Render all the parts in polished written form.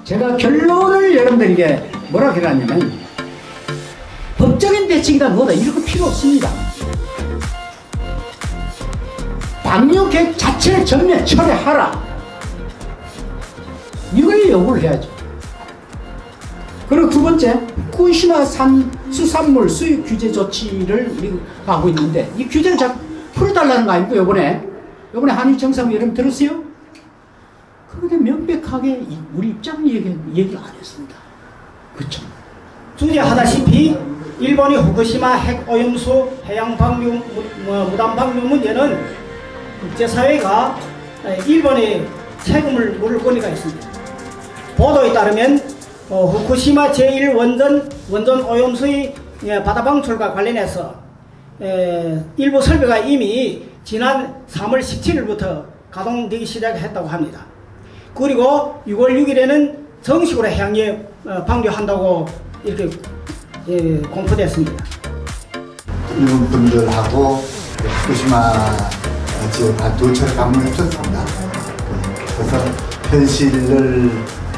제가 결론을 여러분들에게 뭐라 그러냐면 법적인 대책이다 뭐다 이런 거 필요 없습니다. 방류 계획 자체를 전면 철회하라. 이걸 요구를 해야죠. 그리고 두 번째, 후쿠시마 수산물 수입 규제 조치를 우리가 하고 있는데 이 규제를 자꾸 풀어달라는 거 아닙니까? 요번에 한일 정상회의 여러분 들었어요? 그런데 명백하게 우리 입장을 얘기를 안 했습니다. 그렇죠? 주제하다시피 일본이 후쿠시마 핵 오염수 해양 방류 무단 방류 문제는 국제사회가 일본에 책임을 물을 권리가 있습니다. 보도에 따르면 후쿠시마 제1원전 오염수의 바다 방출과 관련해서 일부 설비가 이미 지난 3월 17일부터 가동되기 시작했다고 합니다. 그리고 6월 6일에는 정식으로 해양에 방류한다고 이렇게 공포됐습니다. 일본 분들하고 후쿠시마 지역 한 두 차례 방문했었습니다. 그래서 현실을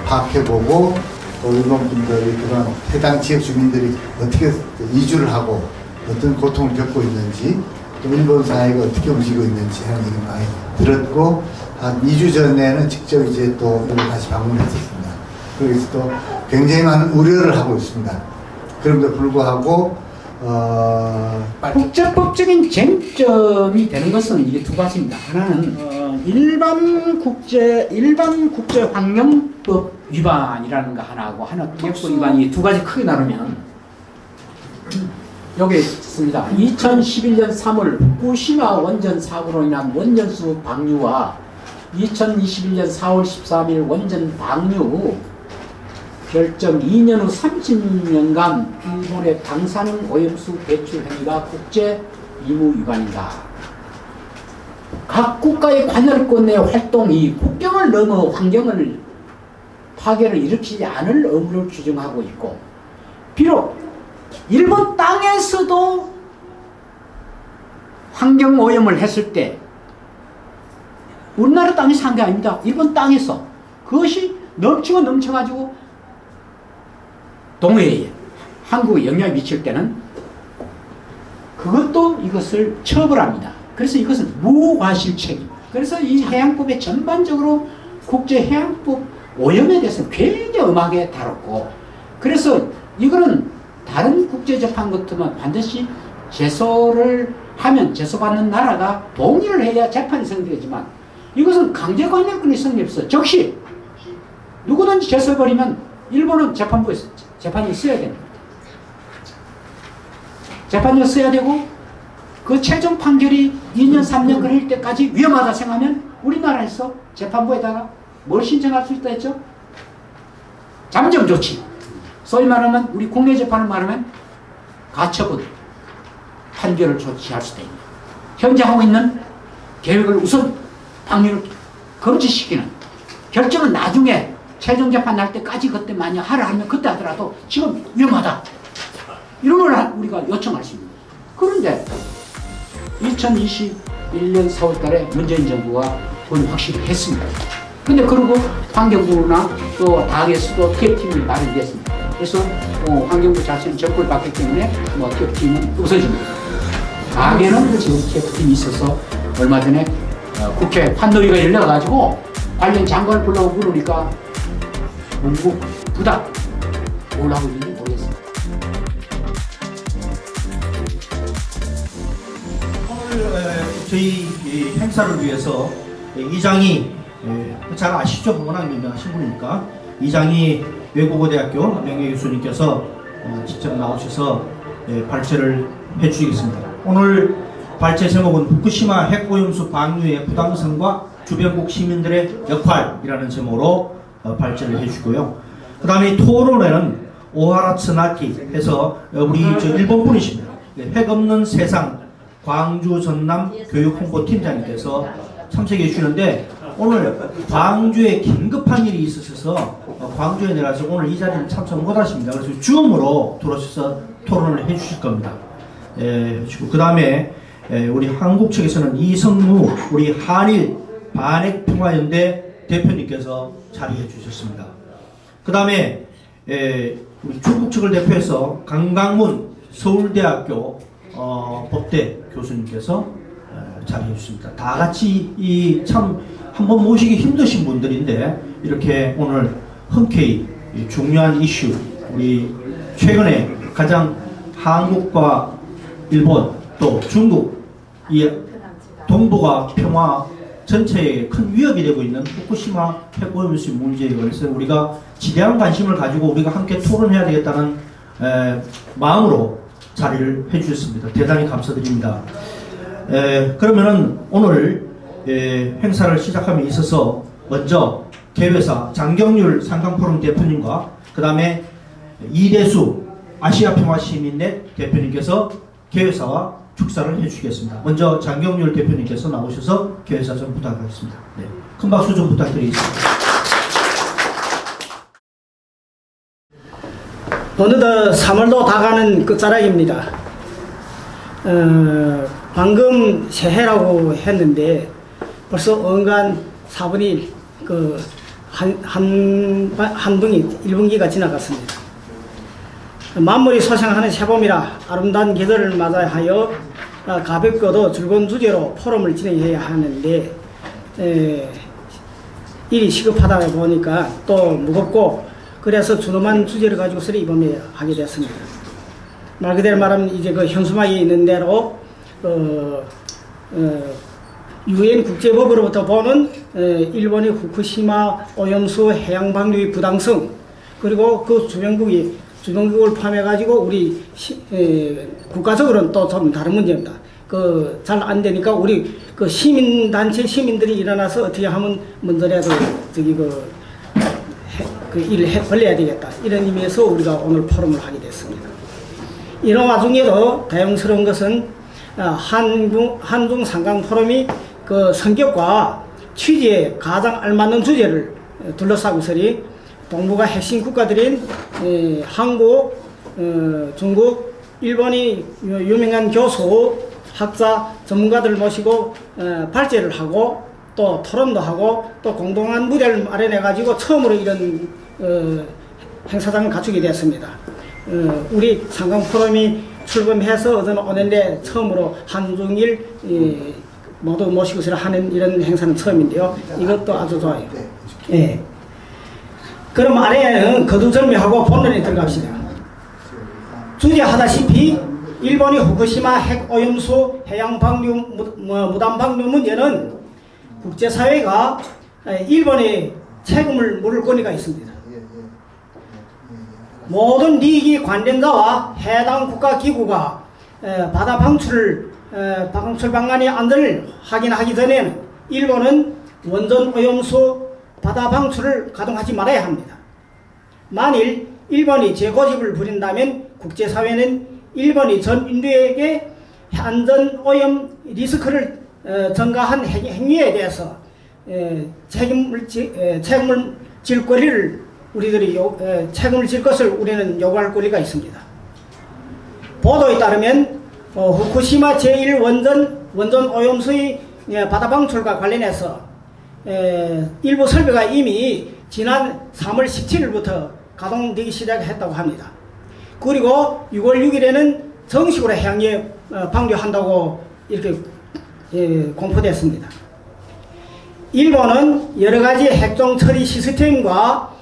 파악해보고 또 일본 분들이 그런 해당 지역 주민들이 어떻게 이주를 하고 어떤 고통을 겪고 있는지 또 일본 사회가 어떻게 움직이고 있는지 하는 얘기를 많이 들었고 한 2주 전에는 직접 이제 또 다시 방문했었습니다. 그래서 또 굉장히 많은 우려를 하고 있습니다. 그럼에도 불구하고 국제법적인 쟁점이 되는 것은 이게 두 가지입니다. 하나는 일반 국제 환경법 위반이라는 거 하나하고 하나 특수 위반이 두 가지 크게 나누면 여기 있습니다. 2011년 3월 후쿠시마 원전 사고로 인한 원전수 방류와 2021년 4월 13일 원전 방류 결정 2년 후 30년간 일본의 방사능 오염수 배출 행위가 국제 의무 위반이다. 각 국가의 관할권 내 활동이 국경을 넘어 환경을 파괴를 일으키지 않을 의무를 규정하고 있고, 비록 일본 땅에서도 환경 오염을 했을 때 우리나라 땅에서 한 게 아닙니다. 일본 땅에서 그것이 넘쳐가지고 동해에 한국에 영향을 미칠 때는 그것도 이것을 처벌합니다. 그래서 이것은 무과실 책임. 그래서 이 해양법에 전반적으로 국제해양법 오염에 대해서 굉장히 엄하게 다뤘고, 그래서 이거는 다른 국제재판 같으면 반드시 제소를 하면 제소받는 나라가 동의를 해야 재판이 성립되지만 이것은 강제관할권이 성립해서 즉시 누구든지 제소해버리면 일본은 재판부에 재판이 있어야 됩니다. 재판이 있어야 되고 그 최종 판결이 2년 3년 걸릴 때까지 위험하다 생각하면 우리나라에서 재판부에다가 뭘 신청할 수 있다 했죠? 잠정 조치. 소위 말하면 우리 국내 재판을 말하면 가처분 판결을 조치할 수도 있는, 현재 하고 있는 계획을 우선 방류를 금지시키는, 결정은 나중에 최종 재판 날 때까지 그때 만약 하라 하면 그때 하더라도 지금 위험하다 이런 걸 우리가 요청할 수 있는 거예요. 그런데 2021년 4월 달에 문재인 정부가 그건 확실히 했습니다. 근데 그리고 환경부나 또 당에서도 TF팀이 마련됐습니다. 그래서 환경부 자체는 접근을 받기 때문에 TF팀은 없어집니다. 당에는 지금 TF팀이 있어서 얼마 전에 국회 판노위가 열려가지고 관련 장관을 불러고 물으니까 문구 부답 뭘 하고 있는지 모르겠습니다. 오늘 저희 행사를 위해서 이장이 잘 아시죠? 워낙 유명하신 분이니까 이장이 외국어대학교 명예교수님께서 직접 나오셔서 발제를 해주시겠습니다. 오늘 발제 제목은 후쿠시마 핵오염수 방류의 부당성과 주변국 시민들의 역할이라는 제목으로 발제를 해주고요. 그 다음에 토론회는 오하라 츠나키 해서 우리 일본 분이십니다. 핵 없는 세상 광주 전남 교육 홍보팀장님께서 참석해 주시는데 오늘 광주에 긴급한 일이 있으셔서 광주에 내려서 오늘 이 자리를 참석 못 하십니다. 그래서 줌으로 들어오셔서 토론을 해 주실 겁니다. 그 다음에 우리 한국 측에서는 이성무 우리 한일 반핵통화연대 대표님께서 자리해 주셨습니다. 그 다음에 우리 중국 측을 대표해서 강강문 서울대학교 법대 교수님께서 자리해 주십니다. 다 같이 이 참 한번 모시기 힘드신 분들인데 이렇게 오늘 흔쾌히 이 중요한 이슈, 우리 최근에 가장 한국과 일본 또 중국 이 동북아 평화 전체에 큰 위협이 되고 있는 후쿠시마 핵오염수 문제에 관해서 우리가 지대한 관심을 가지고 우리가 함께 토론해야 되겠다는 마음으로 자리를 해주셨습니다. 대단히 감사드립니다. 그러면은 오늘 행사를 시작함에 있어서 먼저 개회사 장경률 상강포럼 대표님과 그 다음에 이대수 아시아평화시민넷 대표님께서 개회사와 축사를 해주시겠습니다. 먼저 장경률 대표님께서 나오셔서 개회사 좀 부탁하겠습니다. 네. 큰 박수 좀 부탁드리겠습니다. 어느덧 3월도 다가는 끝자락입니다. 방금 새해라고 했는데 벌써 언간 4분의 1, 한 분기, 1분기가 지나갔습니다. 만물이 소생하는 새봄이라 아름다운 계절을 맞이하여 가볍고도 즐거운 주제로 포럼을 진행해야 하는데 일이 시급하다 보니까 또 무겁고 그래서 준엄한 주제를 가지고서 이번에 하게 됐습니다. 말 그대로 말하면 이제 그 현수막에 있는 대로 유엔 국제법으로부터 보는 일본의 후쿠시마 오염수 해양 방류의 부당성 그리고 그 주변국을 포함해가지고 우리 국가적으로는 또 좀 다른 문제입니다. 잘 안 되니까 우리 시민단체 시민들이 일어나서 어떻게 하면 먼저라도 일을 벌려야 되겠다. 이런 의미에서 우리가 오늘 포럼을 하게 됐습니다. 이런 와중에도 다행스러운 것은 한중 상강 포럼이 그 성격과 취지에 가장 알맞는 주제를 둘러싸고서리 동북아 핵심 국가들인 한국, 중국, 일본이 유명한 교수, 학자, 전문가들을 모시고 발제를 하고 또 토론도 하고 또 공동한 무대를 마련해 가지고 처음으로 이런 행사장을 갖추게 되었습니다. 우리 상강 포럼이 출범해서 어느 5년 내 처음으로 한중일 모두 모시고서 하는 이런 행사는 처음인데요. 이것도 아주 좋아요. 예. 그럼 아래에는 거두절미하고 본론에 들어갑시다. 주제하다시피 일본이 후쿠시마 핵오염수 해양 방류 무단 방류 문제는 국제사회가 일본에 책임을 물을 권리가 있습니다. 모든 리기 관련자와 해당 국가기구가 바다 방출 방안의 안전을 확인하기 전에는 일본은 원전 오염수 바다 방출을 가동하지 말아야 합니다. 만일 일본이 재고집을 부린다면 국제사회는 일본이 전 인류에게 안전 오염 리스크를 전가한 행위에 대해서 책임을 질 권리를 우리들이 책임을 질 것을 우리는 요구할 권리가 있습니다. 보도에 따르면 후쿠시마 제1원전 오염수의 바다 방출과 관련해서 일부 설비가 이미 지난 3월 17일부터 가동되기 시작했다고 합니다. 그리고 6월 6일에는 정식으로 해양에 방류한다고 이렇게 공포됐습니다. 일본은 여러가지 핵종 처리 시스템과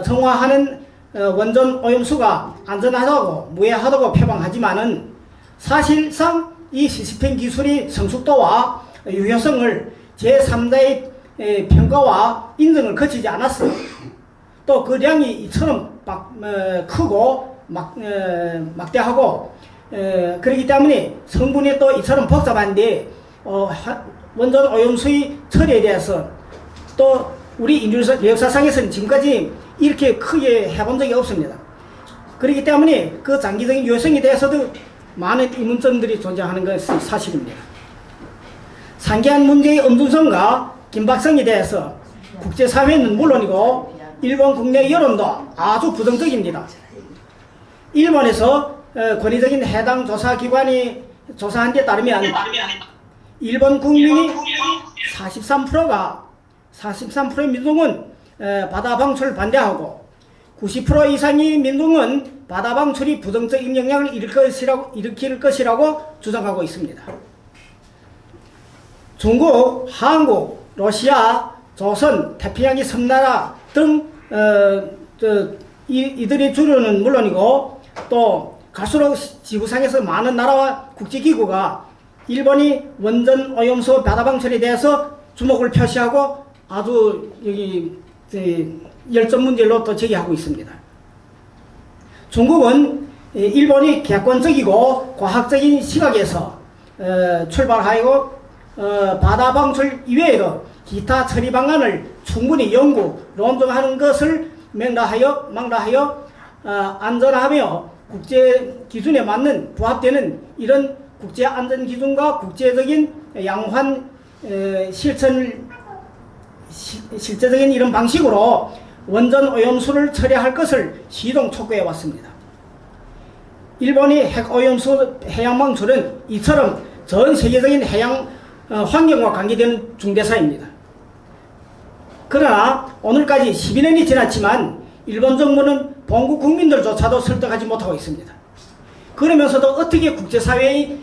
정화하는 원전 오염수가 안전하다고 무해하다고 표방하지만은 사실상 이 시스템 기술의 성숙도와 유효성을 제3자의 평가와 인정을 거치지 않았어요. 또 그 량이 이처럼 크고 막대하고 그렇기 때문에 성분이 또 이처럼 복잡한데 원전 오염수의 처리에 대해서 또 우리 인류 역사상에서는 지금까지 이렇게 크게 해본 적이 없습니다. 그렇기 때문에 그 장기적인 유효성에 대해서도 많은 의문점들이 존재하는 것이 사실입니다. 상기한 문제의 엄중성과 긴박성에 대해서 국제사회는 물론이고 일본 국내 여론도 아주 부정적입니다. 일본에서 권위적인 해당 조사기관이 조사한 데 따르면 일본 국민이 43%의 민중은 바다 방출을 반대하고 90% 이상의 민중은 바다 방출이 부정적인 영향을 일으킬 것이라고 주장하고 있습니다. 중국, 한국, 러시아, 조선, 태평양의 섬나라 등 이들의 주류는 물론이고 또 갈수록 지구상에서 많은 나라와 국제기구가 일본이 원전 오염수 바다 방출에 대해서 주목을 표시하고 아주 여기 열전 문제로 또 제기하고 있습니다. 중국은 일본이 객관적이고 과학적인 시각에서 출발하고 바다 방출 이외에도 기타 처리 방안을 충분히 연구, 논증하는 것을 망라하여 안전하며 국제 기준에 맞는 부합되는 이런 국제 안전 기준과 국제적인 양환 실제적인 이런 방식으로 원전 오염수를 처리할 것을 시동 촉구해 왔습니다. 일본이 핵 오염수 해양 방출은 이처럼 전 세계적인 해양 환경과 관계되는 중대사입니다. 그러나 오늘까지 12년이 지났지만 일본 정부는 본국 국민들조차도 설득하지 못하고 있습니다. 그러면서도 어떻게 국제사회의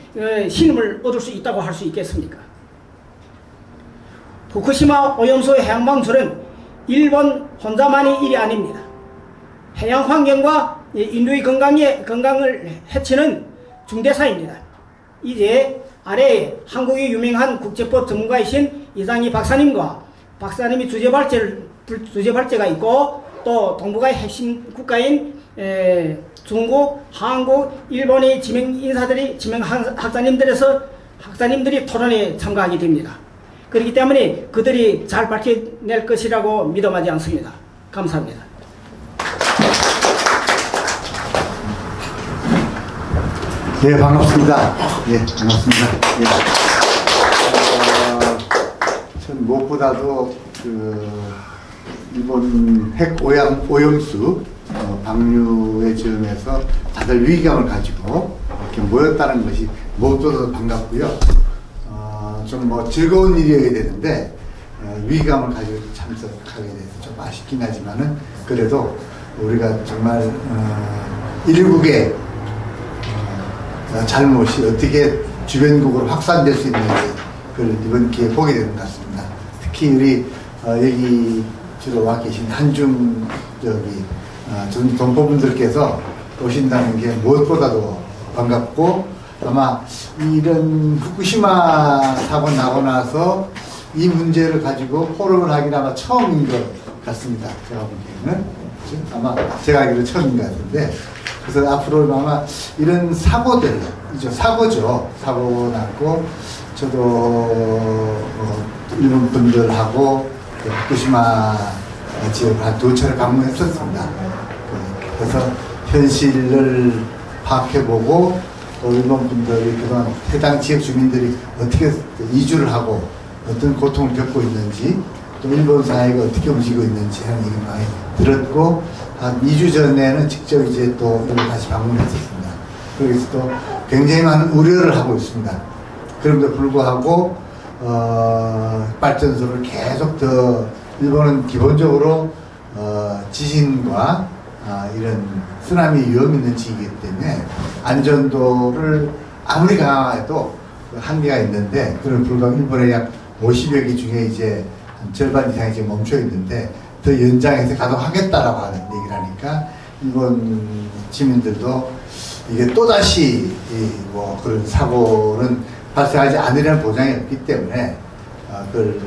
신임을 얻을 수 있다고 할 수 있겠습니까? 후쿠시마 오염수 해양 방출은 일본 혼자만의 일이 아닙니다. 해양 환경과 인류의 건강을 해치는 중대사입니다. 이제 아래에 한국의 유명한 국제법 전문가이신 이장희 박사님이 주제발제가 있고 또 동북아의 핵심 국가인 중국, 한국, 일본의 지명 학자님들이 토론에 참가하게 됩니다. 그렇기 때문에 그들이 잘 밝혀낼 것이라고 믿어마지 않습니다. 감사합니다. 예, 반갑습니다. 예, 반갑습니다. 예. 전 무엇보다도 일본 핵 오염수 방류의 점에서 다들 위기감을 가지고 이렇게 모였다는 것이 무엇보다도 반갑고요. 좀 즐거운 일이어야 되는데 위기감을 가지고 참석하게 돼서 좀 아쉽긴 하지만은 그래도 우리가 정말 1국의 잘못이 어떻게 주변국으로 확산될 수 있는지 그걸 이번 기회에 보게 되는 것 같습니다. 특히 우리 여기 주로 와 계신 한중 동포분들께서 오신다는 게 무엇보다도 반갑고 아마 이런 후쿠시마 사고 나고 나서 이 문제를 가지고 포럼을 하기는 아마 처음인 것 같습니다. 제가 보기에는 아마 제가 알기로 처음인 것 같은데 그래서 앞으로는 아마 이런 사고들 이제 사고 났고 저도 일본 분들하고 후쿠시마 지역을 한 2차례 방문했었습니다. 그래서 현실을 파악해보고 또 일본 분들이 그동안 해당 지역 주민들이 어떻게 이주를 하고 어떤 고통을 겪고 있는지 또 일본 사회가 어떻게 움직이고 있는지 하는 얘기를 많이 들었고 한 2주 전에는 직접 이제 또 일본 다시 방문했었습니다. 그래서 또 굉장히 많은 우려를 하고 있습니다. 그럼에도 불구하고 발전소를 계속 더 일본은 기본적으로 지진과 이런 쓰나미 위험 있는 지역이기 때문에 안전도를 아무리 강화해도 한계가 있는데 그런 불구하고 일본의 약 50여 개 중에 이제 한 절반 이상이 지금 멈춰 있는데 더 연장해서 가동하겠다라고 하는 얘기를 하니까 일본 시민들도 이게 또다시 그런 사고는 발생하지 않으려는 보장이 없기 때문에 그걸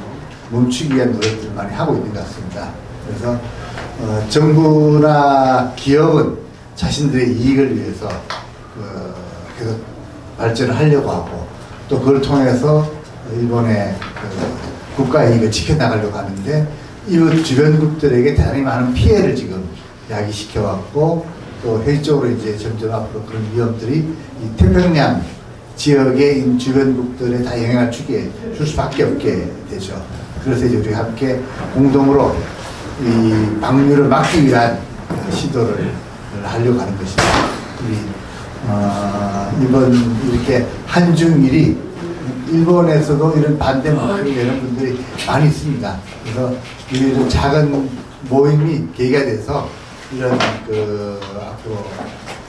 멈추기 위한 노력들을 많이 하고 있는 것 같습니다. 그래서 정부나 기업은 자신들의 이익을 위해서 계속 발전을 하려고 하고 또 그걸 통해서 일본의 국가 이익을 지켜나가려고 하는데 이웃 주변국들에게 대단히 많은 피해를 지금 야기시켜왔고 또 현실적으로 이제 점점 앞으로 그런 위험들이 이 태평양 지역의 주변국들에 다 영향을 줄 수밖에 없게 되죠. 그래서 이제 우리가 함께 공동으로 이 방류를 막기 위한 시도를 하려고 하는 것입니다. 우리 이번 이렇게 한중일이 일본에서도 이런 반대 목소리를 내는 분들이 많이 있습니다. 그래서 이런 작은 모임이 계기가 돼서 이런 앞으로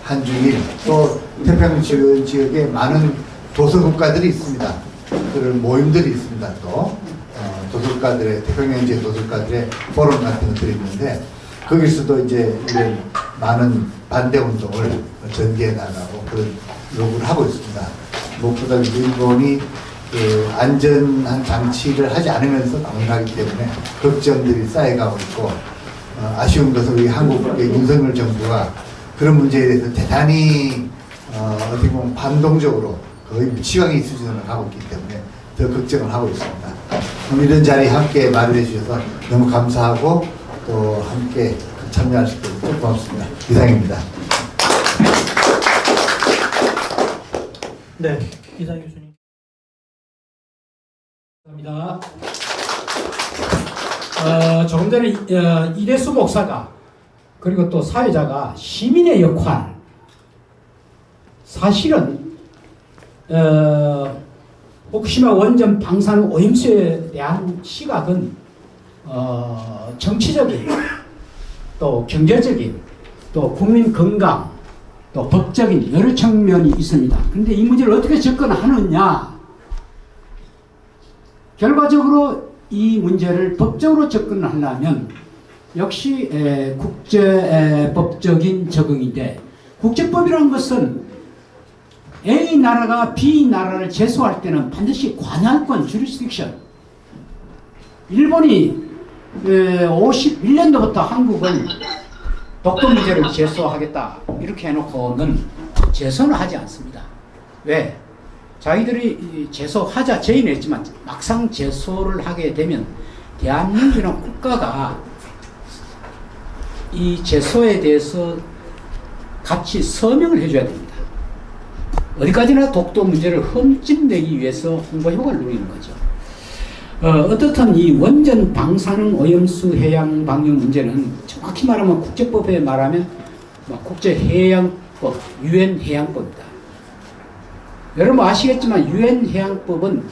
한중일 또 태평양 지역에 많은 도서국가들이 있습니다. 그런 모임들이 있습니다. 또 도서국가들의 태평양 지역 도서국가들의 포럼 같은 것들이 있는데 거기서도 이제 이런 많은 반대 운동을 전개해 나가고 그런 요구를 하고 있습니다. 무엇보다 일본이 안전한 장치를 하지 않으면서 방문하기 때문에 걱정들이 쌓여가고 있고 아쉬운 것은 우리 한국의 윤석열 정부가 그런 문제에 대해서 대단히 어떻게 보면 반동적으로 거의 무치광이 수준으로 가고 있기 때문에 더 걱정을 하고 있습니다. 이런 자리에 함께 마련해 주셔서 너무 감사하고 또 함께 참여할 수 있게 고맙습니다. 이상입니다. 네, 이상 교수님. 감사합니다. 조금 전에 이대수 목사가 그리고 또 사회자가 시민의 역할, 사실은 후쿠시마 원전 방사능 오염수에 대한 시각은 정치적인 또 경제적인 또 국민 건강 또 법적인 여러 측면이 있습니다. 그런데 이 문제를 어떻게 접근하느냐, 결과적으로 이 문제를 법적으로 접근하려면 역시 국제법적인 적응인데, 국제법이라는 것은 A 나라가 B 나라를 제소할 때는 반드시 관할권 jurisdiction, 일본이 51년도부터 한국은 독도 문제를 제소하겠다 이렇게 해놓고는 제소는 하지 않습니다. 왜? 자기들이 제소하자 제의했지만 막상 제소를 하게 되면 대한민국이라는 국가가 이 제소에 대해서 같이 서명을 해줘야 됩니다. 어디까지나 독도 문제를 흠집내기 위해서 홍보 효과를 누리는 거죠. 어떻든 이 원전 방사능 오염수 해양 방류 문제는 정확히 말하면 국제법에 말하면 국제해양법, 유엔 해양법입니다. 여러분 아시겠지만 유엔 해양법은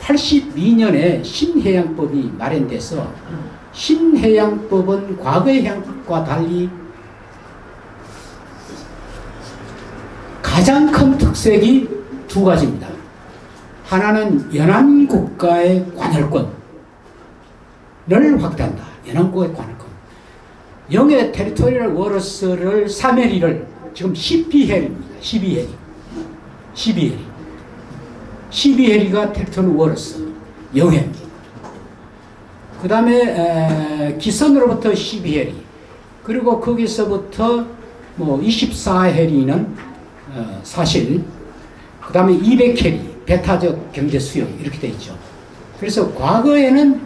82년에 신해양법이 마련돼서, 신해양법은 과거의 해양법과 달리 가장 큰 특색이 두 가지입니다. 하나는 연안국가의 관할권을 확대한다. 연안국가의 관할권. 영해 테리토리얼 워러스를 3해리를 지금 12해리입니다. 12해리가 테리토리얼 워러스 영해. 그 다음에 기선으로부터 12해리, 그리고 거기서부터 24해리는 사실, 그 다음에 200해리 배타적 경제 수용 이렇게 되어 있죠. 그래서 과거에는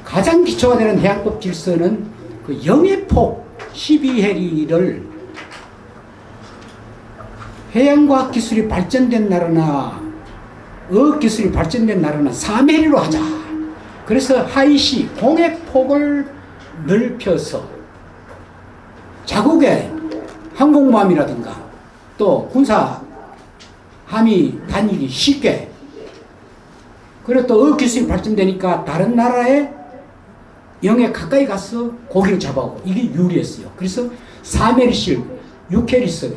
가장 기초가 되는 해양법 질서는 그 영해폭 12해리를 해양과학 기술이 발전된 나라나 어업 기술이 발전된 나라는 3해리로 하자. 그래서 하이시 공해폭을 넓혀서 자국의 항공모함이라든가 또 군사 함이 단일이 쉽게, 그리고 또 어업 기술이 발전되니까 다른 나라의 영해 가까이 가서 고기를 잡아오고 이게 유리했어요. 그래서 3해리실, 6해리설,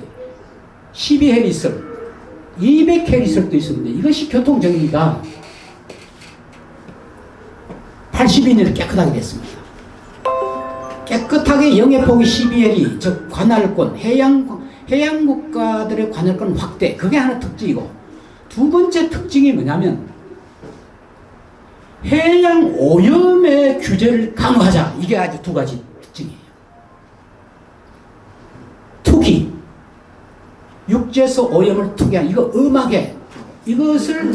12해리설, 200해리설도 있었는데 이것이 교통정리가 82년에 깨끗하게 됐습니다. 깨끗하게 영해폭이 12해리, 즉 관할권, 해양 국가들의 관할권 확대, 그게 하나 특징이고, 두 번째 특징이 뭐냐면 해양 오염의 규제를 강화하자. 이게 아주 두 가지 특징이에요. 투기, 육지에서 오염을 투기한 이거 엄하게, 이것을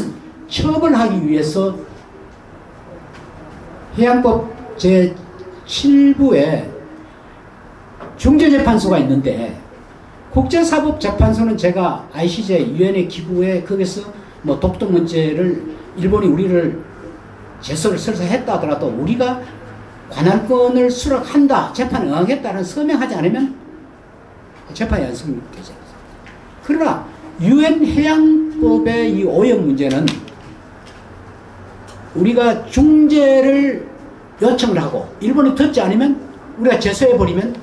처벌하기 위해서 해양법 제7부에 중재재판소가 있는데, 국제사법재판소는 제가 ICJ 유엔의 기구에 거기서 독도 문제를 일본이 우리를 제소를 설사 했다 하더라도 우리가 관할권을 수락한다, 재판에 응하겠다는 서명하지 않으면 재판이 안 성립되지 않습니다. 그러나 유엔 해양법의 이 오염 문제는 우리가 중재를 요청을 하고 일본이 듣지 않으면 우리가 제소해버리면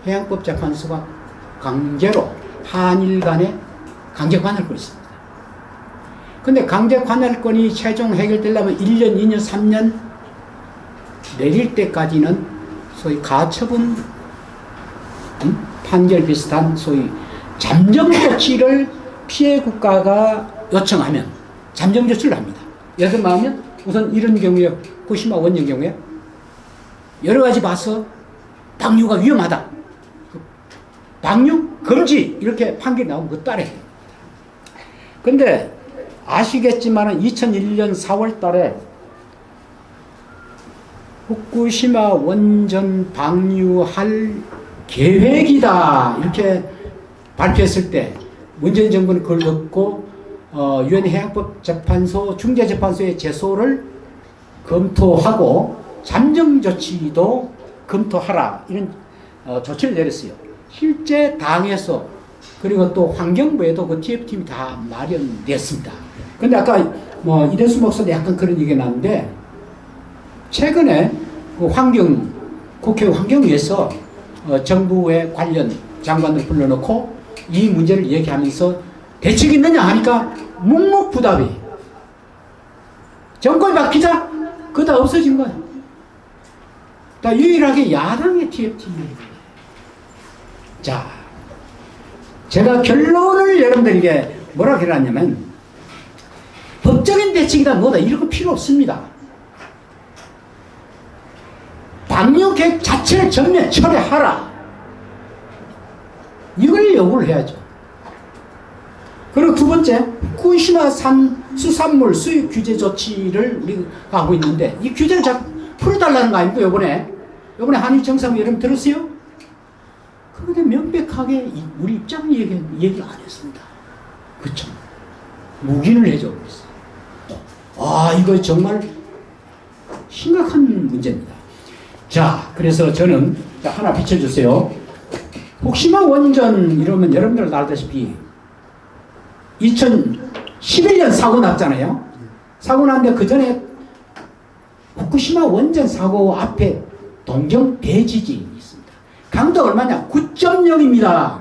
해양법재판소가 강제로 한일 간에 강제 관할권이 있습니다. 근데 강제 관할권이 최종 해결되려면 1년, 2년, 3년 내릴 때까지는 소위 가처분 판결 비슷한 소위 잠정 조치를 피해 국가가 요청하면 잠정 조치를 합니다. 예를 들면 우선 이런 경우에 후쿠시마 원전 경우에 여러 가지 봐서 방류가 위험하다. 방류 금지 이렇게 판결이 나오면 그거 따라야 됩니다. 근데 아시겠지만 2001년 4월 달에 후쿠시마 원전 방류할 계획이다 이렇게 발표했을 때 문재인 정부는 그걸 듣고 유엔 해양법재판소 중재재판소의 제소를 검토하고 잠정 조치도 검토하라 이런 조치를 내렸어요. 실제 당에서 그리고 또 환경부에도 그 TF팀이 다 마련됐습니다. 근데 아까 이대수 목사도 약간 그런 얘기가 나왔는데 최근에 그 국회 환경위에서 정부의 관련 장관을 불러놓고 이 문제를 얘기하면서 대책이 있느냐 하니까 묵묵부답이 정권이 바뀌자 그거 다 없어진 거야. 다 유일하게 야당의 TF팀이에요. 자, 제가 결론을 여러분들에게 뭐라 그랬냐면 법적인 대책이다 뭐다 이런 거 필요 없습니다. 방류 계획 자체를 전면 철회하라. 이걸 요구를 해야죠. 그리고 두 번째, 후쿠시마 수산물 수입 규제 조치를 우리가 하고 있는데 이 규제를 자꾸 풀어달라는 거 아닙니까? 요번에 한일 정상회의 여러분 들었어요? 그런데 명백하게 우리 입장을 얘기를 안 했습니다. 그쵸? 묵인을 해줘 버렸어요. 이거 정말 심각한 문제입니다. 자, 그래서 저는 하나 비춰주세요. 후쿠시마 원전 이러면 여러분들 알다시피 2011년 사고 났잖아요. 사고 났는데 그 전에 후쿠시마 원전 사고 앞에 동경 대지진이 있습니다. 강도가 얼마냐? 9.0입니다.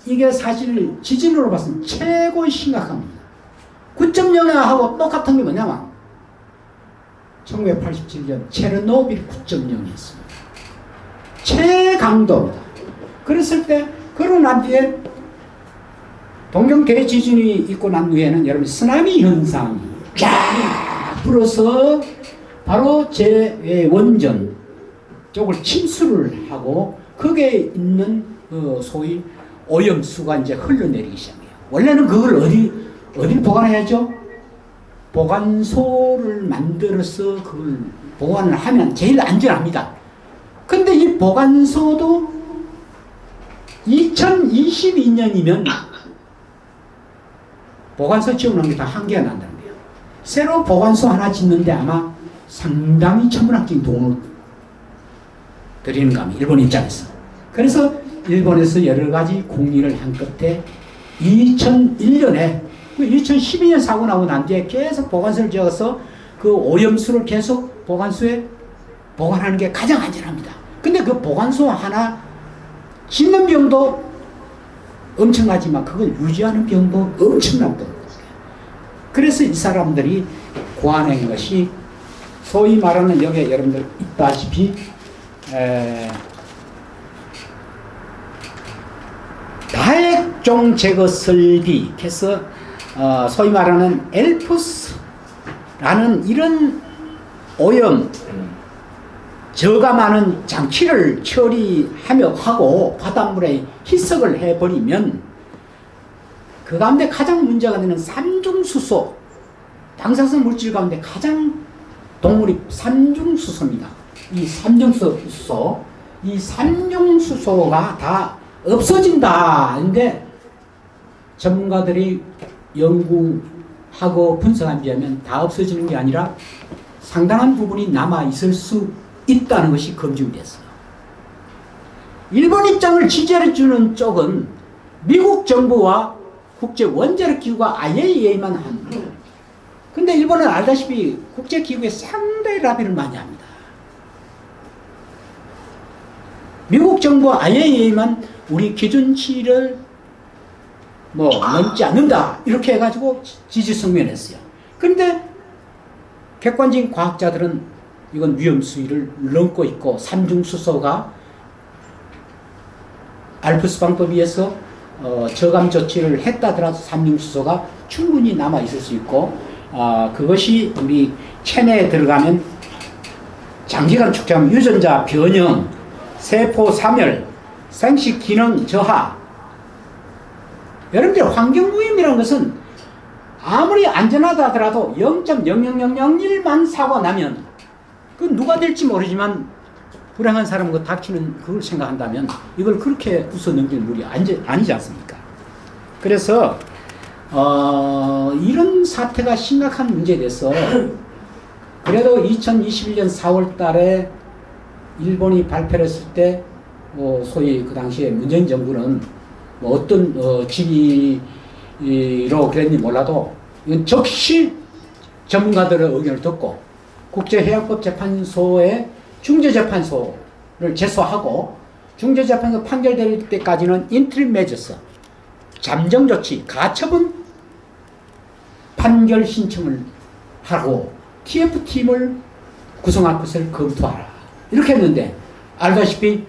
이게 사실 지진으로 봤으면 최고 심각합니다. 9.0하고 똑같은 게 뭐냐면 1987년 체르노빌 9.0이었습니다. 최강도입니다. 그랬을 때 그러고 난 뒤에 동경 대지진이 있고 난 후에는 여러분 쓰나미 현상이 쫙 불어서 바로 제 원전 쪽을 침수를 하고 거기에 있는 소위 오염수가 이제 흘러내리기 시작해요. 원래는 그걸 어디 보관해야죠? 보관소를 만들어서 그걸 보관을 하면 제일 안전합니다. 근데 이 보관소도 2022년이면 보관소 지어놓은 게 다 한계가 난다는 거예요. 새로 보관소 하나 짓는데 아마 상당히 천문학적인 돈을 들이는 겁니다. 일본 입장에서. 그래서 일본에서 여러 가지 공리를 한 끝에 2001년에 2012년 사고 나고 난 뒤에 계속 보관소를 지어서 그 오염수를 계속 보관소에 보관하는 게 가장 안전합니다. 근데 그 보관소 하나 짓는 비용도 엄청나지만 그걸 유지하는 비용도 엄청납니다. 그래서 이 사람들이 고안한 것이 소위 말하는 여기에 여러분들 있다시피 다액종 제거 설비 해서 소위 말하는 엘프스라는 이런 오염 저감하는 장치를 처리하며 하고 바닷물에 희석을 해버리면 그 가운데 가장 문제가 되는 삼중수소, 방사성 물질 가운데 가장 동물이 삼중수소입니다. 이 삼중수소가 다 없어진다. 근데 전문가들이 연구하고 분석한 비하면 다 없어지는 게 아니라 상당한 부분이 남아 있을 수 있다는 것이 검증됐어요. 일본 입장을 지지해주는 쪽은 미국 정부와 국제 원자력 기구가 IAEA만 합니다. 근데 일본은 알다시피 국제 기구에 상당히 라벨을 많이 합니다. 미국 정부 IAEA만 우리 기준치를 뭐 넘지 않는다 이렇게 해가지고 지지성명을 했어요. 그런데 객관적인 과학자들은 이건 위험 수위를 넘고 있고 삼중수소가 알프스 방법에 의해서 저감 조치를 했다더라도 삼중수소가 충분히 남아 있을 수 있고 그것이 우리 체내에 들어가면 장기간 축적하면 유전자 변형, 세포 사멸, 생식 기능 저하. 여러분들 환경무임이라는 것은 아무리 안전하다 하더라도 0.00001만 사고가 나면 그 누가 될지 모르지만 불행한 사람은 그 닥치는 그걸 생각한다면 이걸 그렇게 웃어 넘길 물이 아니지 않습니까? 그래서 이런 사태가 심각한 문제에 대해서 그래도 2021년 4월 달에 일본이 발표를 했을 때 소위 그 당시에 문재인 정부는 뭐 어떤 지위로 그랬는지 몰라도 이건 즉시 전문가들의 의견을 듣고 국제해양법재판소의 중재재판소를 제소하고 중재재판소 판결될 때까지는 인트림 메저스 잠정조치 가처분 판결 신청을 하고 TF팀을 구성할 것을 검토하라 이렇게 했는데 알다시피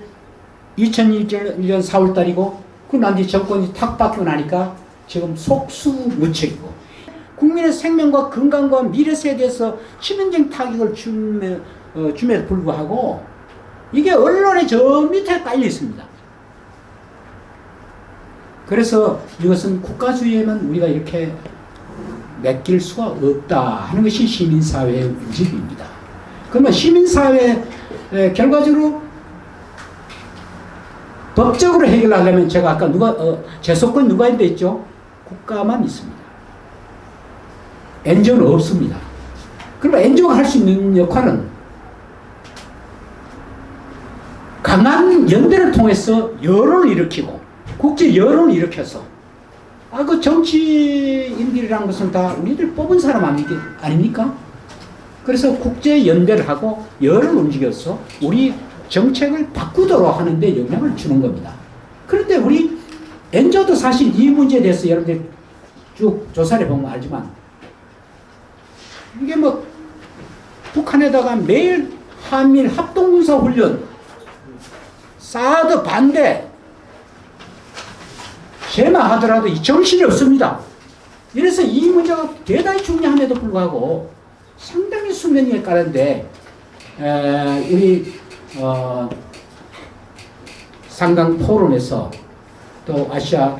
2021년 4월달이고 그 난뒤 정권이 탁 바뀌고 나니까 지금 속수무책이고 국민의 생명과 건강과 미래세에 대해서 치명적인 타격을 줌에도 불구하고 이게 언론의 저 밑에 깔려 있습니다. 그래서 이것은 국가주의에는 우리가 이렇게 맡길 수가 없다 하는 것이 시민사회의 움직임입니다. 그러면 시민사회 결과적으로 법적으로 해결하려면 제가 아까 제소권 누가 있는데 있죠? 국가만 있습니다. NGO는 없습니다. 그러면 NGO가 할 수 있는 역할은 강한 연대를 통해서 여론을 일으키고 국제 여론을 일으켜서 그 정치인들이라는 것은 다 우리들 뽑은 사람 아닙니까? 그래서 국제 연대를 하고 여론을 움직여서 우리 정책을 바꾸도록 하는 데 영향을 주는 겁니다. 그런데 우리 NGO도 사실 이 문제에 대해서 여러분들 쭉 조사를 해보면 알지만 이게 뭐 북한에다가 매일 한일 합동군사훈련 사드 반대 제마하더라도 이 정신이 없습니다. 이래서 이 문제가 대단히 중요함에도 불구하고 상당히 수면 위에 깔았는데 우리 상강 포럼에서 또 아시아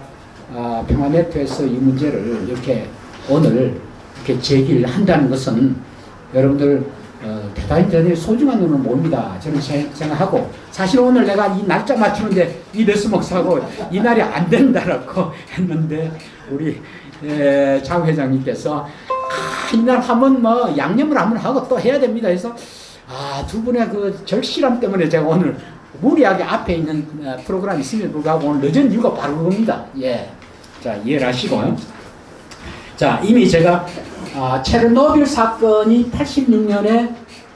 평화네트에서 이 문제를 이렇게 오늘 이렇게 제기를 한다는 것은 여러분들 대단히 소중한 눈을 모릅니다. 저는 생각하고 사실 오늘 내가 이 날짜 맞추는데 이 레스 목사하고 이 날이 안 된다라고 했는데 우리 장 회장님께서 이날 한번 뭐 양념을 한번 하고 또 해야 됩니다. 그래서 두 분의 그 절실함 때문에 제가 오늘 무리하게 앞에 있는 프로그램이 있음에도 불구하고 오늘 늦은 이유가 바로 그겁니다. 예. 자, 이해를 하시고요. 자, 이미 제가 체르노빌 사건이 86년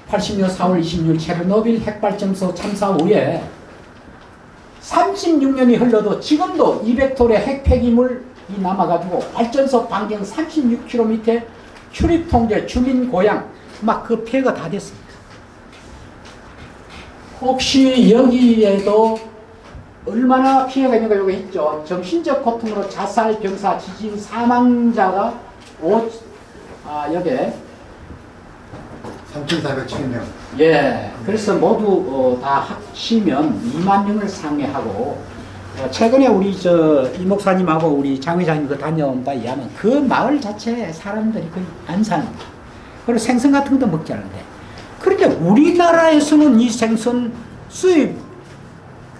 4월 26일 체르노빌 핵발전소 참사 후에 36년이 흘러도 지금도 200톤의 핵 폐기물이 남아가지고 발전소 반경 36km 출입 통제, 주민 고향 막 그 피해가 다 됐습니다. 혹시 여기에도 얼마나 피해가 있는가 여기 있죠. 정신적 고통으로 자살, 병사, 지진, 사망자가 여기에 3,407명. 예, 그래서 모두 다 합치면 2만 명을 상회하고 최근에 우리 이 목사님하고 우리 장 회장님 다녀온 바에 의하면 그 마을 자체에 사람들이 거의 안 삽니다. 그리고 생선 같은 것도 먹지 않는데 그런데 우리나라에서는 이 생선 수입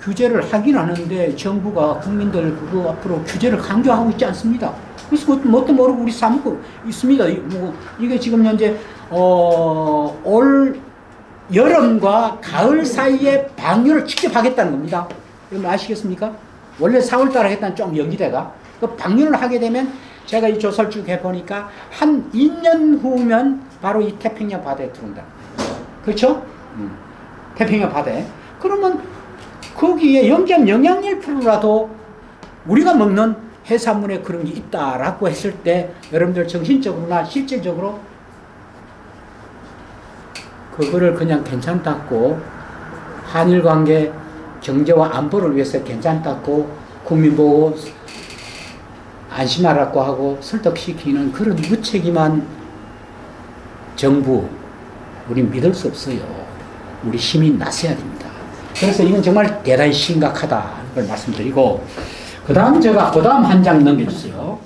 규제를 하긴 하는데 정부가 국민들 그거 앞으로 규제를 강조하고 있지 않습니다. 그래서 뭣도 모르고 우리 사먹고 있습니다. 이게 지금 현재 올 여름과 가을 사이에 방류를 직접 하겠다는 겁니다. 여러분 아시겠습니까? 원래 4월달에 하겠다는 좀 연기돼가 그 방류를 하게 되면 제가 이 조사를 쭉 해보니까 한 2년 후면 바로 이 태평양 바다에 들어온다. 그렇죠? 태평양 바다에. 그러면 그 거기에 0.001%라도 우리가 먹는 해산물에 그런 게 있다라고 했을 때 여러분들 정신적으로나 실질적으로 그거를 그냥 괜찮다고 한일 관계 경제와 안보를 위해서 괜찮다고 국민 보고 안심하라고 하고 설득시키는 그런 무책임한 정부 우린 믿을 수 없어요. 우리 힘이 나서야 됩니다. 그래서 이건 정말 대단히 심각하다는 걸 말씀드리고 그 다음 한 장 넘겨주세요.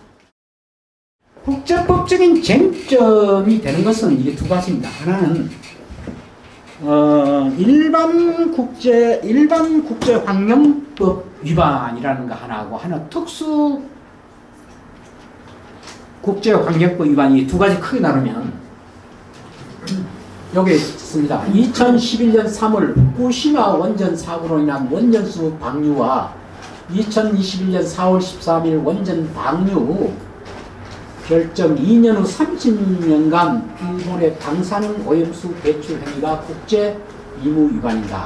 국제법적인 쟁점이 되는 것은 이게 두 가지입니다. 하나는 일반 국제 환경법 위반이라는 거 하나하고 하나 특수 국제 환경법 위반이 두 가지 크게 나누면 여기 있습니다. 2011년 3월 후쿠시마 원전 사고로 인한 원전수 방류와 2021년 4월 13일 원전 방류 결정 2년 후 30년간 일본의 방사능 오염수 배출 행위가 국제 의무 위반이다.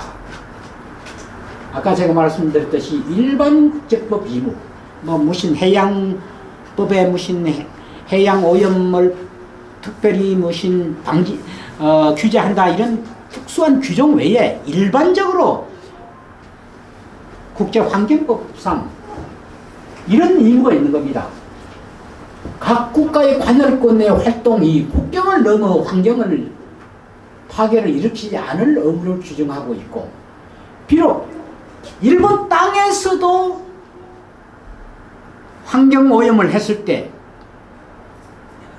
아까 제가 말씀드렸듯이 일반 국제법 의무, 무슨 해양법에 무슨 해양 오염을 특별히 무슨 방지 규제한다 이런 특수한 규정 외에 일반적으로 국제환경법상 이런 의무가 있는 겁니다. 각 국가의 관할권의 활동이 국경을 넘어 환경을 파괴를 일으키지 않을 의무를 규정하고 있고 비록 일본 땅에서도 환경오염을 했을 때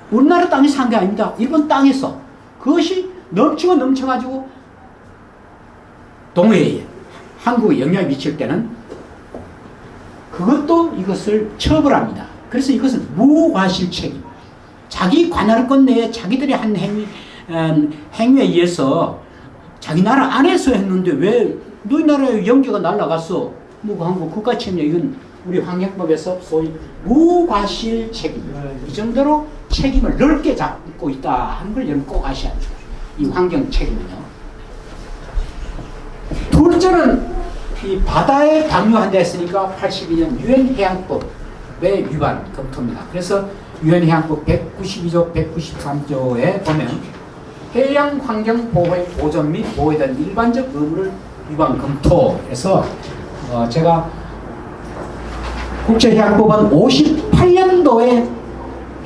우리나라 땅에서 한 게 아닙니다. 일본 땅에서 그것이 넘쳐가지고 동해에 한국에 영향을 미칠 때는 그것도 이것을 처벌합니다. 그래서 이것은 무과실 책임. 자기 관할권 내에 자기들이 한 행위에 의해서 자기 나라 안에서 했는데 왜 너희 나라에 연기가 날아갔어? 한국 국가 책임이야. 이건 우리 환경법에서 소위 무과실 책임. 이 정도로 책임을 넓게 잡고 있다 하는 걸 여러분 꼭 아셔야 돼요. 이 환경 책임은요. 둘째는 이 바다에 방류한다 했으니까 82년 유엔 해양법의 위반 검토입니다. 그래서 유엔 해양법 192조 193조에 보면 해양 환경 보호의 보전 및 보호에 대한 일반적 의무를 위반 검토해서 제가 국제해양법은 58년도에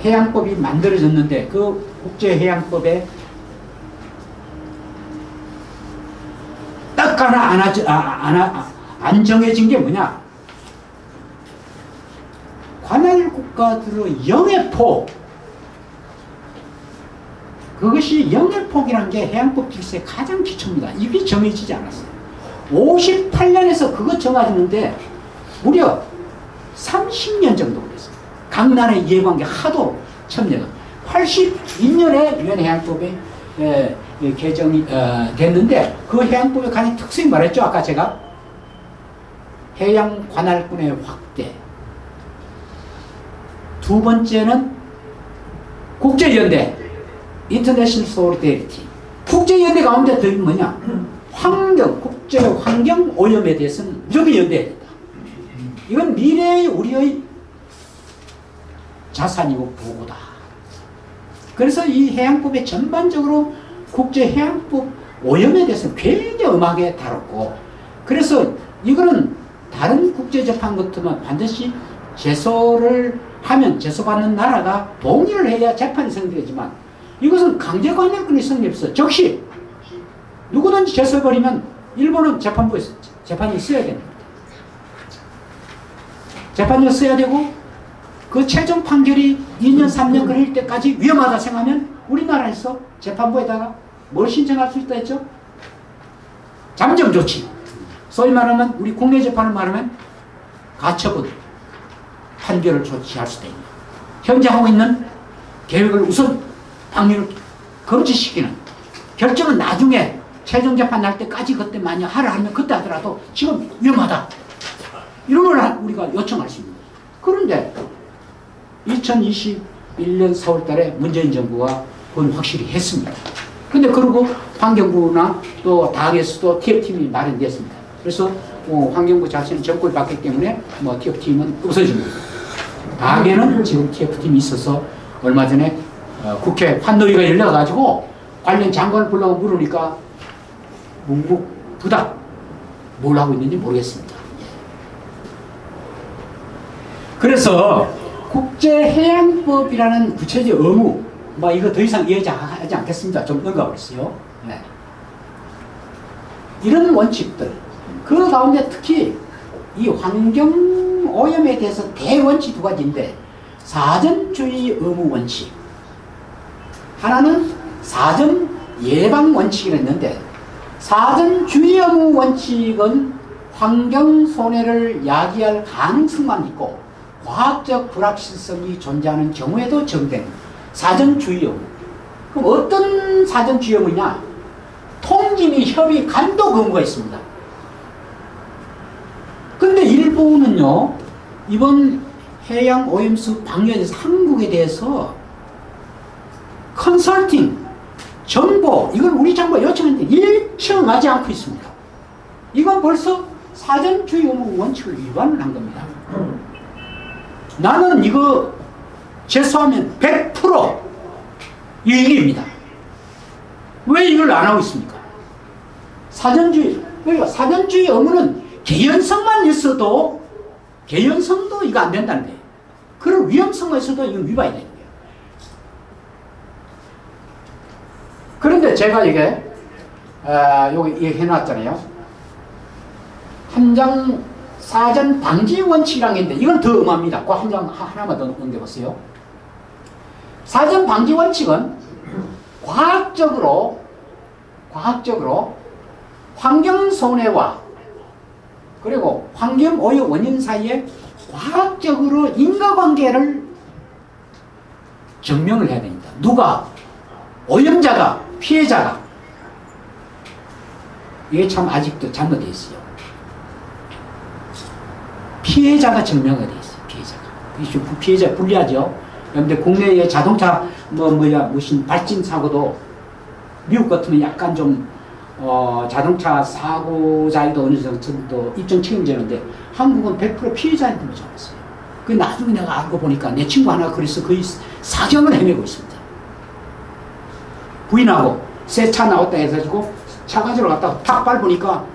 해양법이 만들어졌는데 그 국제해양법에 딱 하나 안 정해진 게 뭐냐? 관할 국가들의 영해폭, 그것이 영해폭이라는 게 해양법 질서의 가장 기초입니다. 이게 정해지지 않았어요. 58년에서 그것 정해지는데 무려 30년 정도 걸렸어요. 각 나라의 이해관계 하도 첨예가. 82년에 유엔 해양법이 개정이 됐는데 그 해양법의 가장 특성이 말했죠. 아까 제가 해양 관할권의 확대. 두 번째는 국제연대, International Solidarity. 국제연대 가운데 더 뭐냐? 국제 환경 오염에 대해서는 무조건 연대해야 된다. 이건 미래의 우리의 자산이고 보고다. 그래서 이 해양법에 전반적으로 국제해양법 오염에 대해서는 굉장히 엄하게 다뤘고, 그래서 이거는 다른 국제재판 같으면 반드시 제소를 하면 제소받는 나라가 동의를 해야 재판이 성립되지만 이것은 강제관할권이 성립해서 즉시 누구든지 제소해버리면 일본은 재판부에 재판이 있어야 됩니다. 재판이 있어야 되고 그 최종 판결이 2년 3년 걸릴 때까지 위험하다 생각하면 우리나라에서 재판부에다가 뭘 신청할 수 있다 했죠? 잠정 조치. 소위 말하면 우리 국내 재판을 말하면 가처분 판결을 조치할 수도 있는, 현재 하고 있는 계획을 우선 방류를 금지시키는, 결정은 나중에 최종 재판 날 때까지 그때 만약 하라 하면 그때 하더라도 지금 위험하다 이런 걸 우리가 요청할 수 있는 거예요. 그런데 2021년 4월 달에 문재인 정부가 그건 확실히 했습니다. 근데 그리고 환경부나 또 당에서도 TF팀이 마련됐습니다. 그래서 환경부 자체는 정권을 받기 때문에 뭐 TF팀은 없어집니다. 당에는 지금 TF팀이 있어서 얼마 전에 국회 환노위가 열려가지고 관련 장관을 불러고 물으니까 묵묵부답 뭘 하고 있는지 모르겠습니다. 그래서 국제해양법이라는 구체적 의무 뭐 이거 더 이상 이야기하지 않겠습니다. 좀 넘어가버렸어요. 네. 이런 원칙들 그 가운데 특히 이 환경오염에 대해서 대원칙 두 가지인데 사전주의 의무 원칙 하나는 사전 예방 원칙이라 했는데 사전주의 의무 원칙은 환경 손해를 야기할 가능성만 있고 과학적 불확실성이 존재하는 경우에도 적용된 사전주의 의무. 그럼 어떤 사전주의 의무냐? 통지미 협의 감독 의무가 있습니다. 근데 일본은요, 이번 해양 오염수 방류에 대해서 한국에 대해서 컨설팅, 정보, 이걸 우리 정부가 요청했는데 일청하지 않고 있습니다. 이건 벌써 사전주의 의무 원칙을 위반을 한 겁니다. 나는 이거 재수하면 100% 유익입니다. 왜 이걸 안 하고 있습니까? 그러니까 사전주의 의무는 개연성만 있어도 개연성도 이거 안 된다는 거예요. 그런 위험성만 있어도 이건 위반이 되는 거예요. 그런데 제가 이게 여기 해놨잖아요. 한장 사전 방지 원칙이라는 게 있는데 이건 더 엄합니다. 그 한 장 하나만 더 넘겨보세요. 사전 방지 원칙은 과학적으로 환경 손해와 그리고 환경 오염 원인 사이에 과학적으로 인과관계를 증명을 해야 됩니다. 누가? 오염자가, 피해자가. 이게 참 아직도 잘못되어 있어요. 피해자가 증명이 되어 있어요. 피해자 불리하죠. 그런데 국내의 자동차 무슨 발진 사고도 미국 같으면 약간 좀 자동차 사고자에도 어느 정도 입증 책임지는데 한국은 100% 피해자한테만 잡았어요. 그 나중에 내가 알고 보니까 내 친구 하나 그래서 거의 사경을 헤매고 있습니다. 부인하고 새 차 나왔다 해가지고 차 가지러 갔다가 탁 밟으니까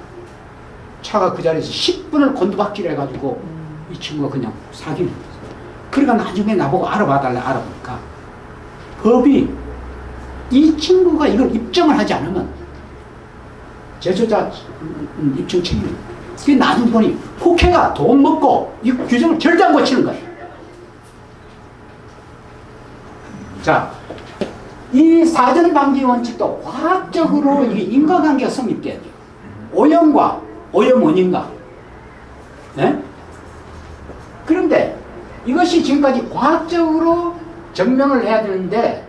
차가 그 자리에서 10분을 곤두박질 해가지고 이 친구가 그냥 사기를 했어요. 그러니까 나중에 나보고 알아봐달라 알아보니까 법이 이 친구가 이걸 입증을 하지 않으면 제조자 입증 책임입니다. 그게 나중에 보니 국회가 돈 먹고 이 규정을 절대 안 고치는 거예요. 자, 이 사전 방지 원칙도 과학적으로 이게 인과관계가 성립돼야 돼요. 오염과 오염 원인과. 네? 그런데 이것이 지금까지 과학적으로 증명을 해야 되는데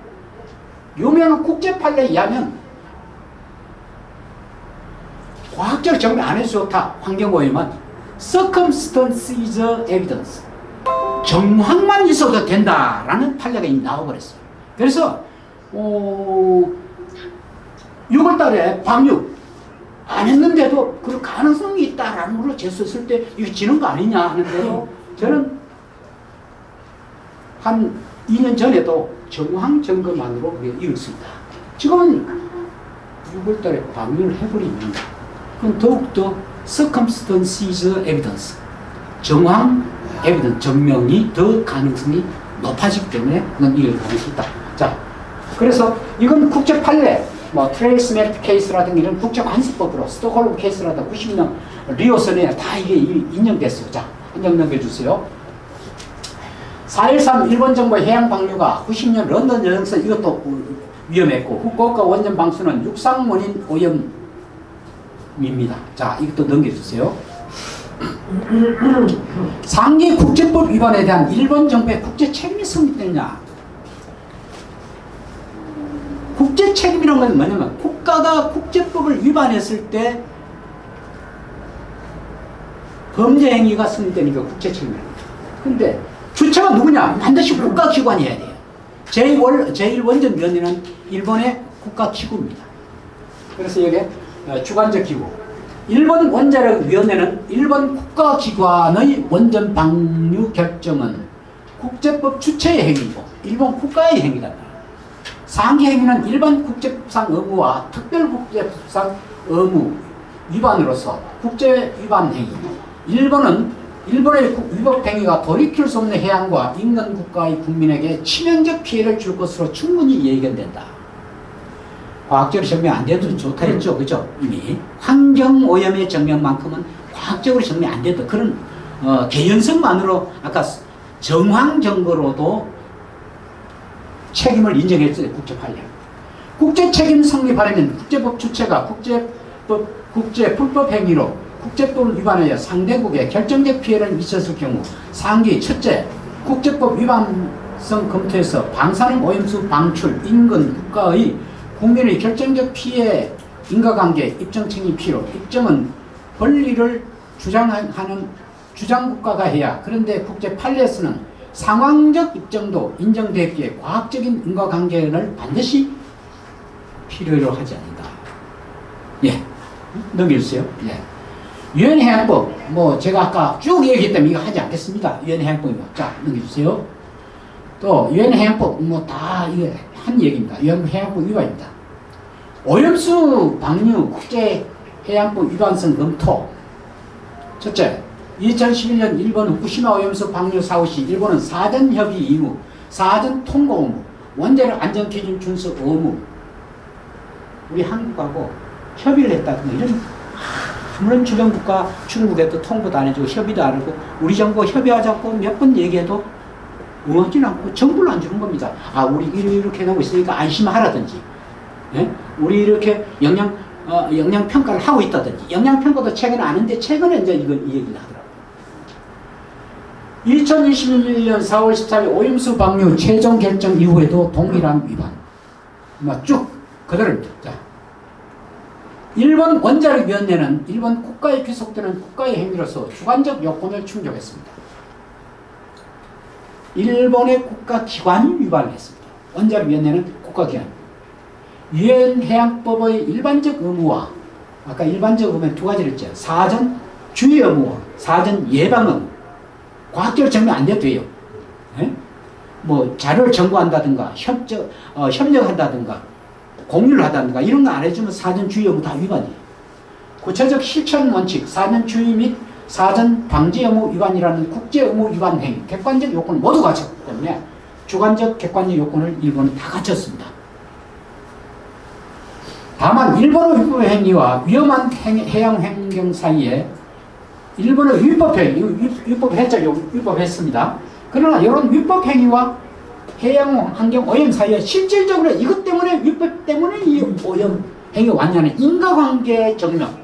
유명한 국제 판례에 의하면 과학적으로 증명 안 해도 좋다. 환경오염은 circumstances evidence 정황만 있어도 된다라는 판례가 이미 나와버렸어요. 그래서 6월달에 방류 안 했는데도 그 가능성이 있다라는 걸로 제수했을 때 이거 지는 거 아니냐 하는데도 저는 한 2년 전에도 정황 점검만으로 이뤘습니다. 지금은 6월달에 방류를 해버리면 그건 더욱더 circumstances evidence 정황 evidence 증명이 더 가능성이 높아지기 때문에 그건 이길 가능성이 있다. 자, 그래서 이건 국제 판례 뭐 트레이스메트 케이스라든가 이런 국제관습법으로 스톡홀름 케이스라든가 90년 리오선에 다 이게 인정됐어요. 자, 한 장 넘겨주세요. 4.13 일본 정부의 해양 방류가 90년 런던 여행선 이것도 위험했고 후쿠오카 원전 방수는 육상원인 오염입니다. 자, 이것도 넘겨주세요. 상계 국제법 위반에 대한 일본 정부의 국제 책임이 성립되느냐? 국제 책임이라는 건 뭐냐면 국가가 국제법을 위반했을 때 범죄 행위가 성립되니까 국제 책임이랍니다. 근데 주체가 누구냐? 반드시 국가기관이 해야 돼요. 제1원전위원회는 일본의 국가기구입니다. 그래서 이게 주관적 기구. 일본 원자력위원회는 일본 국가기관의 원전 방류 결정은 국제법 주체의 행위고 일본 국가의 행위다. 상기 행위는 일반 국제법상 의무와 특별국제법상 의무 위반으로서 국제 위반 행위. 일본의 위법 행위가 돌이킬 수 없는 해양과 인근 국가의 국민에게 치명적 피해를 줄 것으로 충분히 예견된다. 과학적으로 증명 안 돼도 좋다 했죠. 그죠? 이미 환경오염의 증명만큼은 과학적으로 증명 안 돼도 그런 개연성만으로 아까 정황 증거로도 책임을 인정했어요. 국제판례. 국제 책임 성립하려면 국제법 주체가 국제 불법 행위로 국제법을 위반하여 상대국에 결정적 피해를 미쳤을 경우 상기 첫째, 국제법 위반성 검토에서 방사능 오염수 방출 인근 국가의 국민의 결정적 피해 인과관계 입증 책임 필요. 입증은 권리를 주장하는 주장국가가 해야. 그런데 국제 판례에서는 상황적 입증도 인정되기에 과학적인 인과관계를 반드시 필요로 하지 않는다. 예, 넘겨주세요. 예. 유엔해양법, 뭐 제가 아까 쭉 얘기했다면 이거 하지 않겠습니다. 유엔해양법이 자, 넘겨주세요. 또 유엔해양법 뭐 다 이거 한 얘기입니다. 유엔해양법 위반입니다. 오염수 방류 국제해양법 위반성 검토. 첫째, 2011년 일본 후쿠시마 오염수 방류 사후 시 일본은 사전 협의 의무, 사전 통보 의무, 원자력 안전 기준 준수 의무. 우리 한국하고 협의를 했다든가 이런 물론 주변 국가 중국에도 통보도 안 해주고 협의도 안 하고 우리 정부 협의하자고 몇 번 얘기해도 응하지는 않고 정보를 안 주는 겁니다. 아, 우리 이렇게 해놓고 있으니까 안심하라든지, 예? 우리 이렇게 영양 평가를 하고 있다든지. 영양 평가도 최근에 아는데 최근에 이제 이 얘기를 하더라고요. 2021년 4월 14일 오염수 방류 최종 결정 이후에도 동일한 위반. 쭉 그대로입니다. 자, 일본 원자력위원회는 일본 국가에 귀속되는 국가의 행위로서 주관적 요건을 충족했습니다. 일본의 국가기관이 위반을 했습니다. 원자력위원회는 국가기관. 유엔해양법의 일반적 의무와 아까 일반적 의무는 두 가지를 했죠. 사전 주의 의무와 사전 예방 의무. 과학적으로 증명 안 돼도 돼요. 예? 뭐 자료를 정보한다든가 협력한다든가 공유를 하다든가 이런 거 안 해주면 사전 주의 의무 다 위반이에요. 구체적 실천 원칙, 사전 주의 및 사전 방지 의무 위반이라는 국제 의무 위반 행위, 객관적 요건을 모두 갖췄기 때문에 주관적 객관적 요건을 일본은 다 갖췄습니다. 다만 일본의 위법 행위와 위험한 해양 환경 사이에 일본의 위법 행위, 위법했습니다. 그러나 이런 위법 행위와 해양 환경 오염 사이에 실질적으로 이것 때문에 위법 때문에 이 오염 행위 왔냐는 인과관계 증명,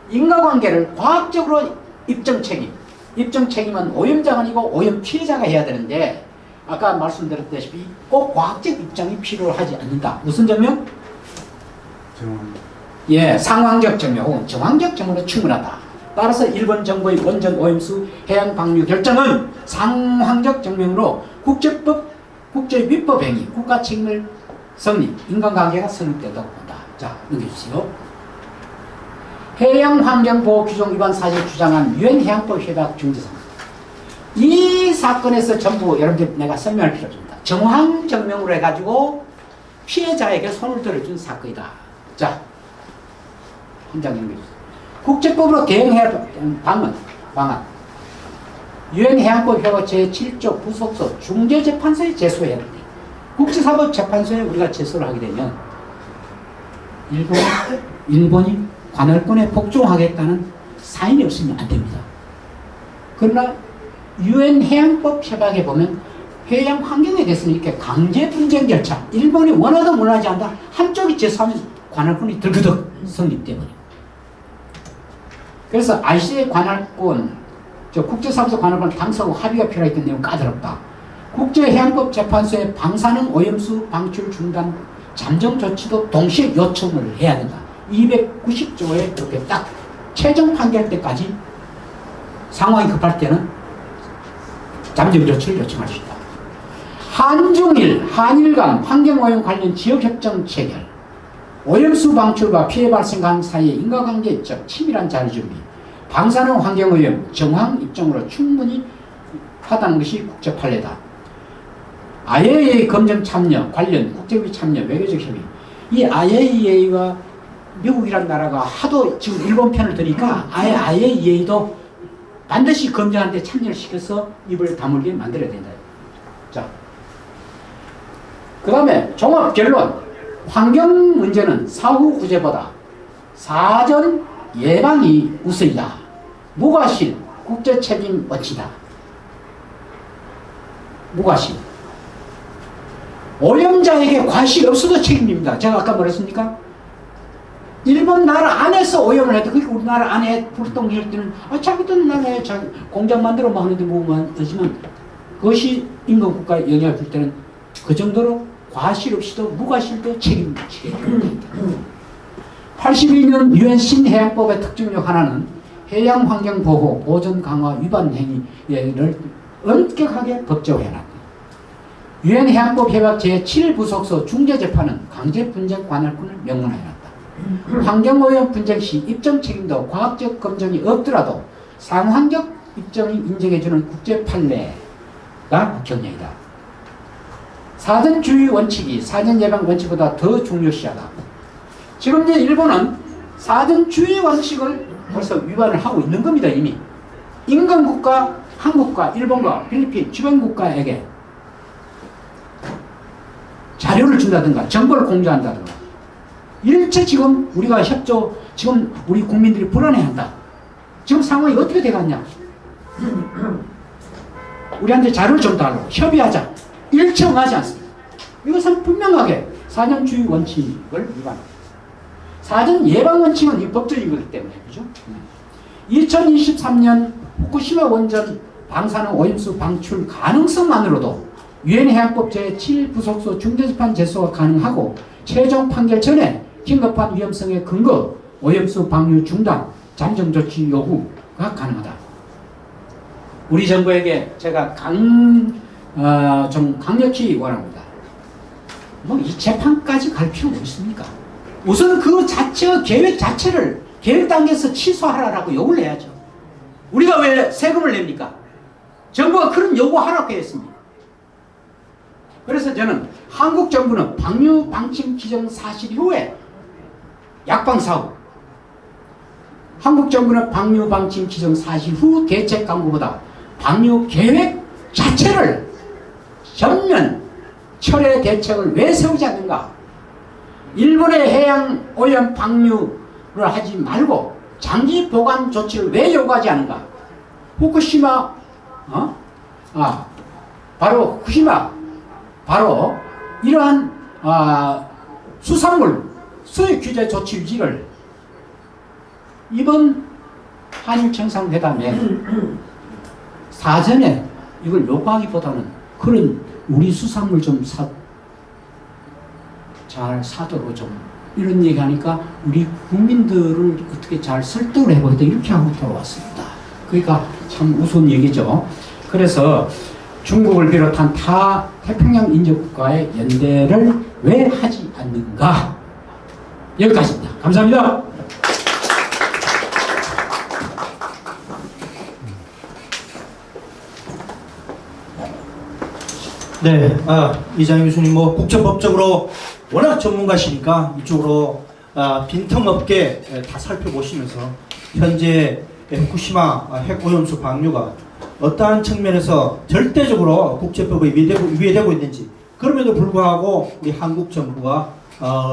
인과관계를 과학적으로 입증 책임은 오염자가 아니고 오염 피해자가 해야 되는데 아까 말씀드렸다시피 꼭 과학적 입증이 필요하지 않는다. 무슨 증명? 예, 상황적 증명 혹은 정황적 증명으로 충분하다. 따라서 일본 정부의 원전 오염수 해양 방류 결정은 상황적 증명으로 국제법, 국제위법 행위, 국가 책임을 성립, 인간관계가 성립된다고 본다. 자, 넘겨주세요. 해양환경보호 규정 위반 사실을 주장한 유엔해양법 협약 중지상. 이 사건에서 전부 여러분들 내가 설명할 필요 없습니다. 정황 증명으로 해가지고 피해자에게 손을 들어준 사건이다. 자, 한 장 넘겨주세요. 국제법으로 대응해야 방안. 유엔해양법 협약 제7조 부속서 중재재판소에 제소해야 합니다. 국제사법재판소에 우리가 제소를 하게 되면 일본이 관할권에 복종하겠다는 사인이 없으면 안 됩니다. 그러나 유엔해양법 협약에 보면 해양 환경에 대해서는 이렇게 강제 분쟁 절차, 일본이 원하든 원하지 않다 한쪽이 제소하면 관할권이 들그덕 성립되거든요. 그래서 ICJ 관할권, 국제사무소 관할권 당사하고 합의가 필요하기 때문에 까다롭다. 국제해양법 재판소에 방사능 오염수 방출 중단 잠정 조치도 동시에 요청을 해야 된다. 290조에 이렇게 딱 최종 판결 때까지 상황이 급할 때는 잠정 조치를 요청할 수 있다. 한일 간 환경오염 관련 지역협정 체결. 오염수 방출과 피해 발생 가능 사이의 인과관계 입적, 치밀한 자료준비, 방사능 환경오염, 정황 입증으로 충분히 하다는 것이 국제 판례다. IAEA 검증 참여, 관련 국제비 참여, 외교적 협의. 이 IAEA가 미국이란 나라가 하도 지금 일본 편을 드니까 아예 IAEA도 반드시 검증하는데 참여를 시켜서 입을 다물게 만들어야 된다. 자, 그 다음에 종합 결론. 환경 문제는 사후 구제보다 사전 예방이 우선이다. 무과실 국제 책임 원칙이다. 무과실. 오염자에게 과실이 없어도 책임입니다. 제가 아까 뭐랬습니까? 일본 나라 안에서 오염을 해도 그게 우리나라 안에 불똥 할 때는 자기들 나라에 자기 공장 만들어 뭐 하는데 뭐만 하지만 그것이 인근국가에 영향을 줄 때는 그 정도로 과실 없이도 무과실도 책임지게 됩니다. 82년 유엔 신해양법의 특징 중 하나는 해양 환경 보호, 보전 강화 위반 행위를 엄격하게 법제화해놨다. 유엔 해양법 협약 제7부속서 중재재판은 강제 분쟁 관할권을 명문화해놨다. 환경오염 분쟁 시 입증 책임도 과학적 검증이 없더라도 상황적 입증이 인정해주는 국제 판례가 경례이다. 사전 주의 원칙이 사전 예방 원칙보다 더 중요시하다. 지금 이제 일본은 사전 주의 원칙을 벌써 위반을 하고 있는 겁니다. 이미 인근국가, 한국과 일본과 필리핀 주변 국가에게 자료를 준다든가 정보를 공유한다든가 일체 지금 우리가 협조, 지금 우리 국민들이 불안해한다. 지금 상황이 어떻게 돼갔냐? 우리한테 자료를 좀 달라고 협의하자. 일체 응하지 않습니다. 이것은 분명하게 사전주의 원칙을 위반. 사전 예방 원칙은 이 법적인 거기 때문에 그죠? 2023년 후쿠시마 원전 방사능 오염수 방출 가능성만으로도 유엔 해양법 제7부속서 중재재판 제소가 가능하고 최종 판결 전에 긴급한 위험성의 근거, 오염수 방류 중단, 잠정 조치 요구가 가능하다. 우리 정부에게 제가 좀 강력히 원합니다. 뭐 이 재판까지 갈 필요가 있습니까? 우선 그 자체 계획 자체를 계획 단계에서 취소하라고 요구를 해야죠. 우리가 왜 세금을 냅니까? 정부가 그런 요구하라고 했습니다. 그래서 저는 한국 정부는 방류 방침 기정 사실 이후에 약방 사후, 한국 정부는 방류 방침 기정 사실 후 대책 강구보다 방류 계획 자체를 전면 철회 대책을 왜 세우지 않는가? 일본의 해양 오염 방류를 하지 말고 장기 보관 조치를 왜 요구하지 않는가? 후쿠시마, 바로 후쿠시마, 바로 이러한 수산물 수입 규제 조치 유지를 이번 한일 정상회담에 사전에 이걸 요구하기보다는 그런 우리 수산물 좀 잘 사도록 좀 이런 얘기하니까 우리 국민들을 어떻게 잘 설득을 해보겠다 이렇게 하고 돌아왔습니다. 그러니까 참 우스운 얘기죠. 그래서 중국을 비롯한 타 태평양 인접국가의 연대를 왜 하지 않는가? 여기까지입니다. 감사합니다. 네, 이장희 교수님 뭐 국제법적으로 워낙 전문가시니까 이쪽으로 빈틈없게 다 살펴보시면서 현재 후쿠시마 핵오염수 방류가 어떠한 측면에서 절대적으로 국제법에 위배되고 있는지, 그럼에도 불구하고 우리 한국 정부가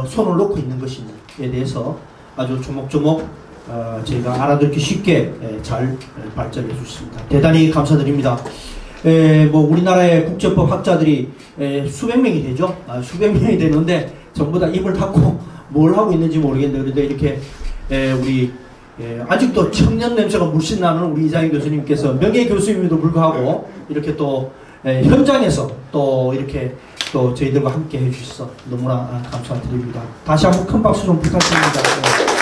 손을 놓고 있는 것인지에 대해서 아주 조목조목 저희가 알아듣기 쉽게 잘 발전해 주셨습니다. 대단히 감사드립니다. 뭐 우리나라의 국제법 학자들이 수백 명이 되죠. 수백 명이 되는데 전부 다 입을 닫고 뭘 하고 있는지 모르겠는데, 그런데 이렇게 우리 아직도 청년 냄새가 물씬 나는 우리 이장희 교수님께서 명예 교수임에도 불구하고 이렇게 또 현장에서 또 이렇게 또 저희들과 함께 해주셔서 너무나 감사드립니다. 다시 한번 큰 박수 좀 부탁드립니다.